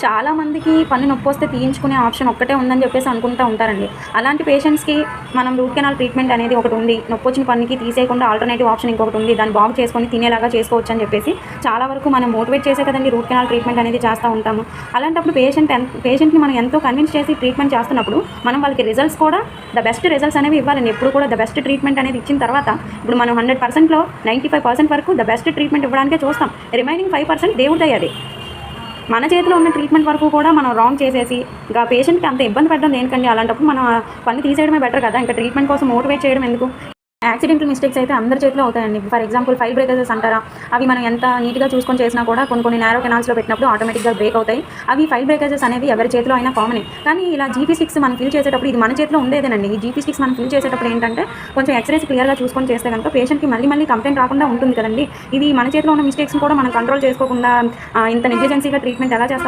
చాలామందికి పన్ను నొప్పొస్తే తీయించుకునే ఆప్షన్ ఒక్కటే ఉందని చెప్పేసి అనుకుంటూ ఉంటారండి. అలాంటి పేషెంట్స్‌కి మనం రూట్ కెనాల్ ట్రీట్మెంట్ అనేది ఒకటి ఉంది. నొప్పొచ్చిన పన్నుకి తీసేయకుండా ఆల్టర్నేటివ్ ఆప్షన్ ఇంకొకటి ఉంది. దాన్ని బాగు చేసుకొని తినేలాగా చేసుకోవచ్చు అని చెప్పేసి చాలా వరకు మనం మోటివేట్ చేసే కదండీ రూట్ కెనాల్ ట్రీట్మెంట్ అనేది చేస్తూ ఉంటాము. అలాంటప్పుడు పేషెంట్‌ని మనం ఎంతో కన్విన్స్ చేసి ట్రీట్మెంట్ చేస్తున్నప్పుడు మనం వాళ్ళకి రిజల్ట్స్ కూడా బెస్ట్ రిజల్ట్స్ అనేవి ఇవ్వాలండి. ఎప్పుడు కూడా బెస్ట్ ట్రీట్మెంట్ అనేది ఇచ్చిన తర్వాత ఇప్పుడు మనం 100%లో 95% వరకు బెస్ట్ ట్రీట్మెంట్ ఇవ్వడానికే చూస్తాం. రిమైనింగ్ 5% దేవుడి దయ అది. మన చేతిలో ఉన్న ట్రీట్మెంట్ వరకు కూడా మనం రాంగ్ చేసేసి ఇంకా పేషెంట్‌కి అంత ఇబ్బంది పెట్టడం దేనికండి? అలాంటప్పుడు మనం పన్ను తీసేయడమే బెటర్ కదా! ఇంకా ట్రీట్మెంట్ కోసం మోటివేట్ చేయడం ఎందుకు? యాక్సిడెంటల్ మిస్టేక్స్ అయితే అందరి చేతిలో అవుతాయండి. ఫర్ ఎగ్జాంపుల్ ఫైల్ బ్రేకర్స్ అంటారా? అవి మనం ఎంత నీట్‌గా చూసుకొని చేసినా కూడా కొన్ని నారో కెనాల్స్‌లో పెట్టినప్పుడు ఆటోమేటిక్‌గా బ్రేక్ అవుతాయి. అవి ఫైల్ బ్రేకర్స్ అనేవి ఎవరి చేతిలో అయినా కామనే. కానీ ఇలా జీపీ స్టిక్స్ మనం ఫిల్ చేసేటప్పుడు ఇది మన చేతిలో ఉండేదేనండి. ఈ జీపీ స్టిక్స్ మనం ఫిల్ చేసేటప్పుడు ఏంటంటే కొంచెం ఎక్స్‌రేస్ క్లియర్‌గా చూసుకొని చేస్తే గనుక పేషెంట్‌కి మళ్ళీ కంప్లెయింట్ రాకుండా ఉంటుంది కదండీ! ఇది మన చేతిలో ఉన్న మిస్టేక్స్‌ని కూడా మనం కంట్రోల్ చేసుకోకుండా ఇంత నెగ్లిజెన్సీగా ట్రీట్మెంట్ ఎలా చేస్తాం?